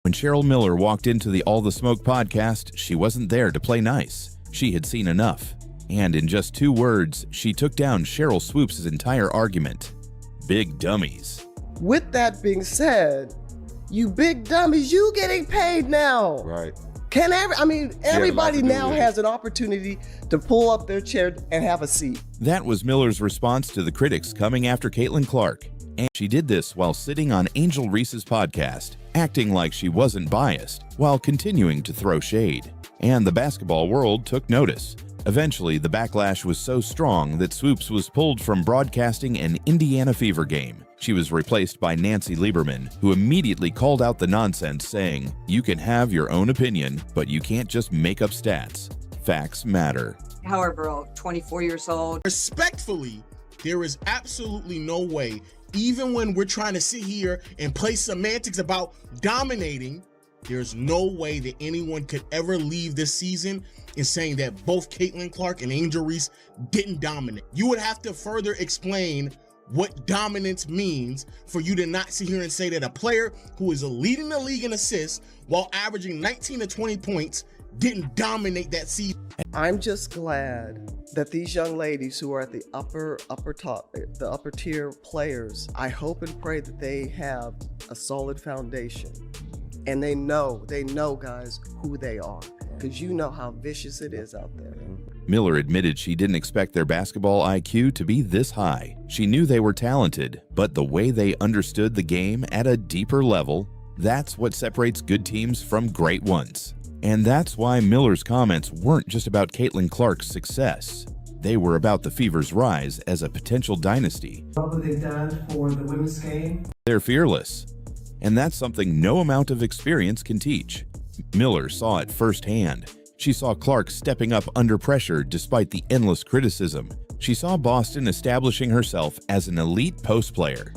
When Cheryl Miller walked into the All the Smoke podcast, she wasn't there to play nice. She had seen enough. And in just 2 words, she took down Sheryl Swoopes' entire argument. Big dummies. With that being said, you big dummies, you getting paid now. Right. Everybody now has an opportunity to pull up their chair and have a seat. That was Miller's response to the critics coming after Caitlin Clark. And she did this while sitting on Angel Reese's podcast, acting like she wasn't biased, while continuing to throw shade. And the basketball world took notice. Eventually, the backlash was so strong that Swoopes was pulled from broadcasting an Indiana Fever game. She was replaced by Nancy Lieberman, who immediately called out the nonsense, saying, "You can have your own opinion, but you can't just make up stats. Facts matter." However, 24 years old. Respectfully, there is absolutely no way, even when we're trying to sit here and play semantics about dominating, there's no way that anyone could ever leave this season in saying that both Caitlin Clark and Angel Reese didn't dominate. You would have to further explain what dominance means for you to not sit here and say that a player who is leading the league in assists while averaging 19 to 20 points didn't dominate that season. I'm just glad that these young ladies who are at the upper tier players, I hope and pray that they have a solid foundation. And they know guys, who they are. Because you know how vicious it is out there. Miller admitted she didn't expect their basketball IQ to be this high. She knew they were talented, but the way they understood the game at a deeper level, that's what separates good teams from great ones. And that's why Miller's comments weren't just about Caitlin Clark's success. They were about the Fever's rise as a potential dynasty. What they've done for the women's game. They're fearless. And that's something no amount of experience can teach. Miller saw it firsthand. She saw Clark stepping up under pressure despite the endless criticism. She saw Boston establishing herself as an elite post player.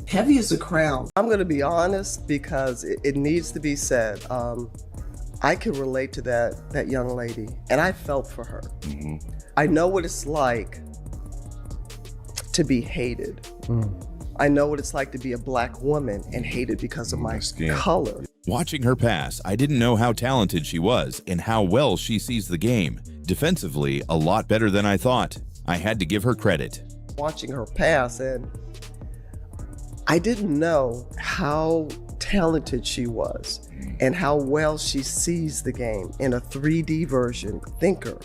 Heavy as a crown. I'm going to be honest because it needs to be said. I can relate to that young lady, and I felt for her. Mm-hmm. I know what it's like to be hated. I know what it's like to be a black woman and hated because of my color. Watching her pass, I didn't know how talented she was and how well she sees the game. Defensively, a lot better than I thought. I had to give her credit. Watching her pass, and I didn't know how talented she was and how well she sees the game in a 3D version, thinker.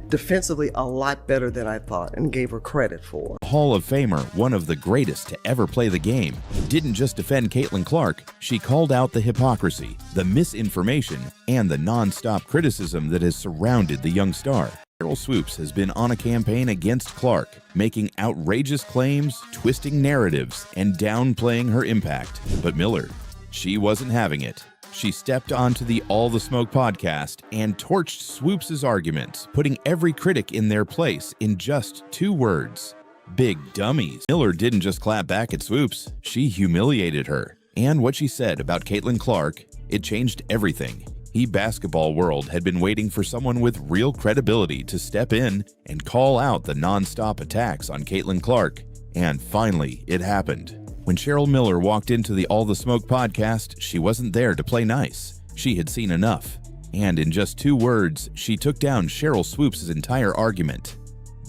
Defensively, a lot better than I thought, and gave her credit for. Hall of Famer, one of the greatest to ever play the game, didn't just defend Caitlin Clark, she called out the hypocrisy, the misinformation, and the non-stop criticism that has surrounded the young star. Sheryl Swoopes has been on a campaign against Clark, making outrageous claims, twisting narratives, and downplaying her impact. But Miller, she wasn't having it. She stepped onto the All the Smoke podcast and torched Swoopes' arguments, putting every critic in their place in just 2 words. Big dummies. Miller didn't just clap back at Swoopes, she humiliated her. And what she said about Caitlin Clark, it changed everything. The basketball world had been waiting for someone with real credibility to step in and call out the non-stop attacks on Caitlin Clark. And finally, it happened. When Cheryl Miller walked into the All the Smoke podcast, she wasn't there to play nice. She had seen enough. And in just 2 words, she took down Sheryl Swoopes' entire argument.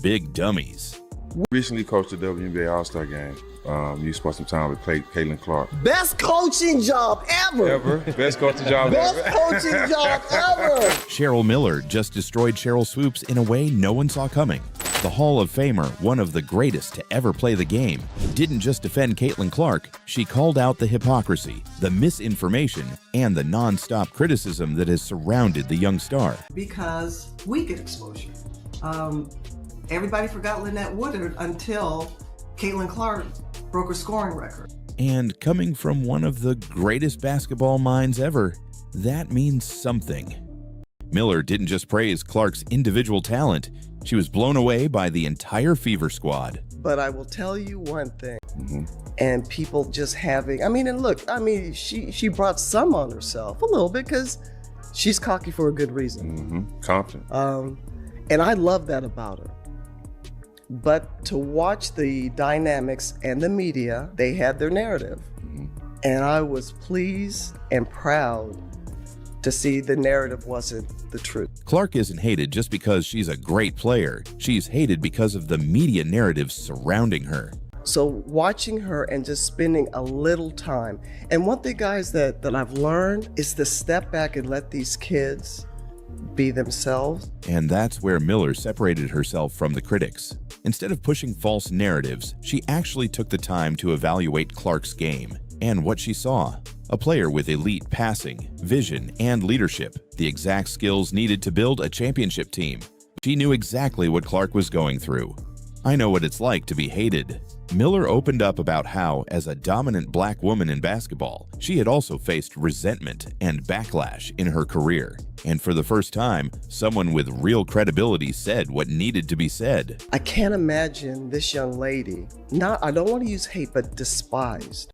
Big dummies. Recently coached the WNBA All-Star Game. You spent some time with Caitlin Clark. Best coaching job ever. Best coaching job Best ever. coaching job ever. Cheryl Miller just destroyed Sheryl Swoopes in a way no one saw coming. The Hall of Famer, one of the greatest to ever play the game, didn't just defend Caitlin Clark, she called out the hypocrisy, the misinformation, and the non-stop criticism that has surrounded the young star. Because we get exposure. Everybody forgot Lynette Woodard until Caitlin Clark broke her scoring record. And coming from one of the greatest basketball minds ever, that means something. Miller didn't just praise Clark's individual talent, she was blown away by the entire Fever squad. But I will tell you one thing, and people just having, she brought some on herself a little bit because she's cocky for a good reason. Confident. And I love that about her. But to watch the dynamics and the media, they had their narrative. And I was pleased and proud to see the narrative wasn't the truth. Clark isn't hated just because she's a great player. She's hated because of the media narratives surrounding her. So watching her and just spending a little time. And one thing, guys, that I've learned is to step back and let these kids be themselves. And that's where Miller separated herself from the critics. Instead of pushing false narratives, she actually took the time to evaluate Clark's game and what she saw. A player with elite passing, vision, and leadership, the exact skills needed to build a championship team. She knew exactly what Clark was going through. I know what it's like to be hated. Miller opened up about how, as a dominant black woman in basketball, she had also faced resentment and backlash in her career. And for the first time, someone with real credibility said what needed to be said. I can't imagine this young lady, I don't want to use hate, but despised.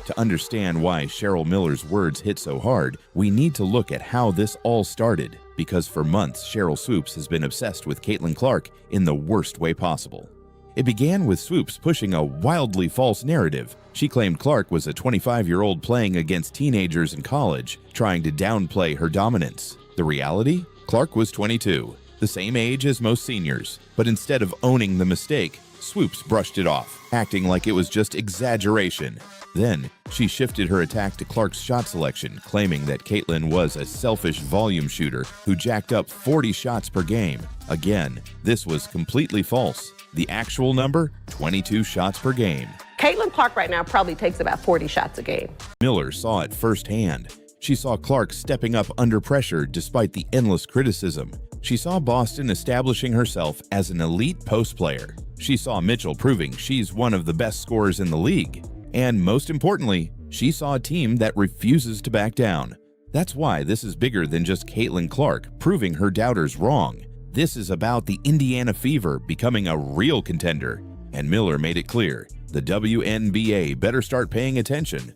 To understand why Cheryl Miller's words hit so hard, we need to look at how this all started, because for months Sheryl Swoopes has been obsessed with Caitlin Clark in the worst way possible. It began with Swoopes pushing a wildly false narrative. She claimed Clark was a 25-year-old playing against teenagers in college, trying to downplay her dominance. The reality? Clark was 22, the same age as most seniors, but instead of owning the mistake, Swoopes brushed it off, acting like it was just exaggeration. Then, she shifted her attack to Clark's shot selection, claiming that Caitlin was a selfish volume shooter who jacked up 40 shots per game. Again, this was completely false. The actual number? 22 shots per game. Caitlin Clark right now probably takes about 40 shots a game. Miller saw it firsthand. She saw Clark stepping up under pressure despite the endless criticism. She saw Boston establishing herself as an elite post player. She saw Mitchell proving she's one of the best scorers in the league. And most importantly, she saw a team that refuses to back down. That's why this is bigger than just Caitlin Clark proving her doubters wrong. This is about the Indiana Fever becoming a real contender. And Miller made it clear, the WNBA better start paying attention.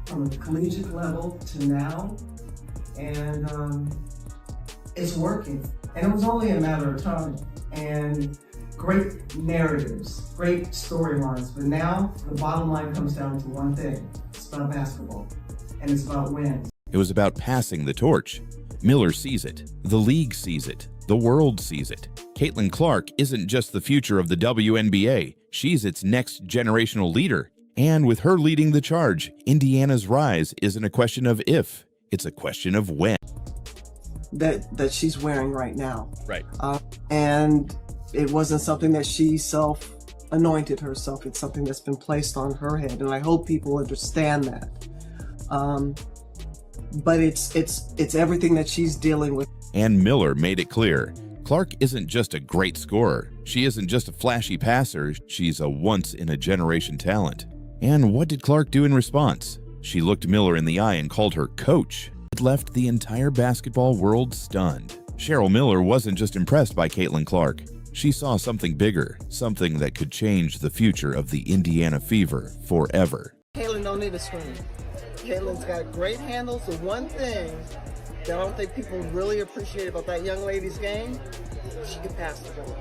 From the collegiate level to now, and it's working. And it was only a matter of time. And great narratives, great storylines, but now the bottom line comes down to one thing. It's about basketball, and it's about wins. It was about passing the torch. Miller sees it, the league sees it, the world sees it. Caitlin Clark isn't just the future of the WNBA, she's its next generational leader. And with her leading the charge, Indiana's rise isn't a question of if, it's a question of when. That she's wearing right now. Right. And it wasn't something that she self-anointed herself. It's something that's been placed on her head, and I hope people understand that. But it's everything that she's dealing with. And Miller made it clear, Clark isn't just a great scorer. She isn't just a flashy passer. She's a once-in-a-generation talent. And what did Clark do in response? She looked Miller in the eye and called her coach. It left the entire basketball world stunned. Cheryl Miller wasn't just impressed by Caitlin Clark. She saw something bigger, something that could change the future of the Indiana Fever forever. Caitlin don't need a screen. Caitlin's got great handles. The one thing that I don't think people really appreciate about that young lady's game, she can pass the ball.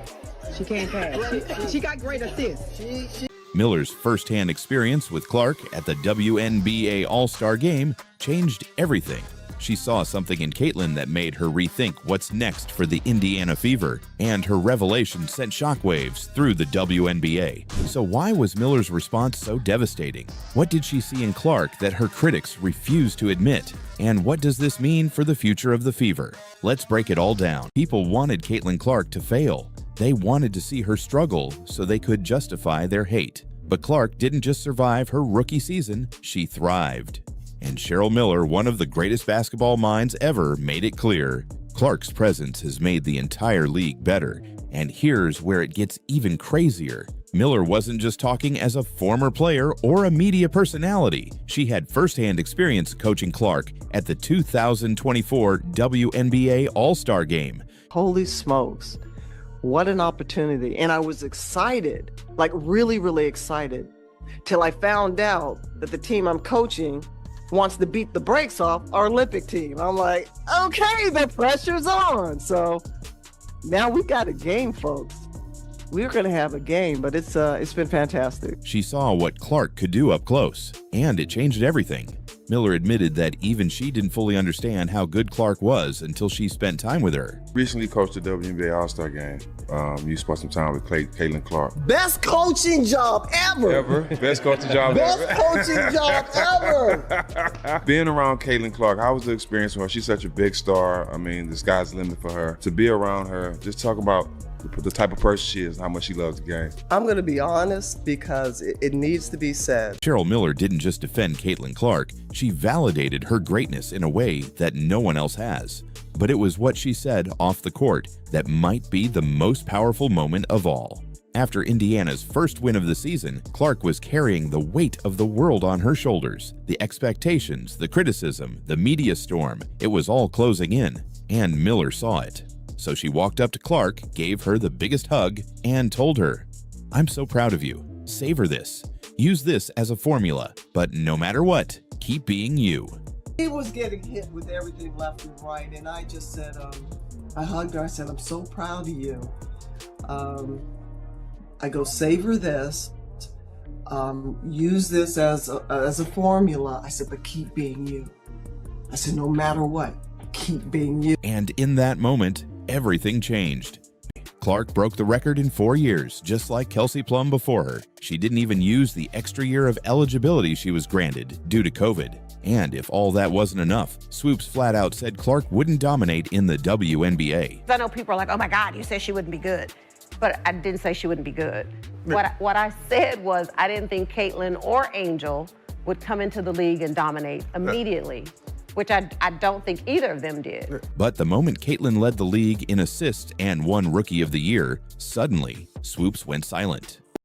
She can't pass. She got great assists. Miller's first-hand experience with Clark at the WNBA All-Star Game changed everything. She saw something in Caitlin that made her rethink what's next for the Indiana Fever, and her revelation sent shockwaves through the WNBA. So why was Miller's response so devastating? What did she see in Clark that her critics refused to admit? And what does this mean for the future of the Fever? Let's break it all down. People wanted Caitlin Clark to fail. They wanted to see her struggle so they could justify their hate. But Clark didn't just survive her rookie season, she thrived. And Cheryl Miller, one of the greatest basketball minds ever, made it clear, Clark's presence has made the entire league better. And here's where it gets even crazier. Miller wasn't just talking as a former player or a media personality. She had firsthand experience coaching Clark at the 2024 WNBA All-Star Game. Holy smokes, what an opportunity. And I was excited, like really, really excited, till I found out that the team I'm coaching wants to beat the brakes off our Olympic team. I'm like, okay, the pressure's on. So now we got a game, folks. We were going to have a game, but it's been fantastic. She saw what Clark could do up close, and it changed everything. Miller admitted that even she didn't fully understand how good Clark was until she spent time with her. Recently coached the WNBA All-Star Game. You spent some time with Caitlin Clark. Best coaching job ever. Best coaching job Best ever. coaching job ever. Being around Caitlin Clark, how was the experience for her? She's such a big star. I mean, the sky's the limit for her. To be around her, just talk about the type of person she is and how much she loves the game. I'm going to be honest because it needs to be said. Cheryl Miller didn't just defend Caitlin Clark, she validated her greatness in a way that no one else has. But it was what she said off the court that might be the most powerful moment of all. After Indiana's first win of the season, Clark was carrying the weight of the world on her shoulders. The expectations, the criticism, the media storm, it was all closing in, and Miller saw it. So she walked up to Clark, gave her the biggest hug, and told her, "I'm so proud of you. Savor this. Use this as a formula, but no matter what, keep being you." He was getting hit with everything left and right, and I just said, I hugged her, I said, "I'm so proud of you." I go, "Savor this. Use this as a formula." I said, "But keep being you." I said, "No matter what, keep being you." And in that moment, everything changed. Clark broke the record in 4 years, just like Kelsey Plum before her. She didn't even use the extra year of eligibility she was granted due to COVID. And if all that wasn't enough, Swoopes flat out said Clark wouldn't dominate in the WNBA. I know people are like, "Oh my God, you said she wouldn't be good." But I didn't say she wouldn't be good. What I said was I didn't think Caitlin or Angel would come into the league and dominate immediately, which I don't think either of them did. But the moment Caitlin led the league in assists and won Rookie of the Year, suddenly, Swoopes went silent.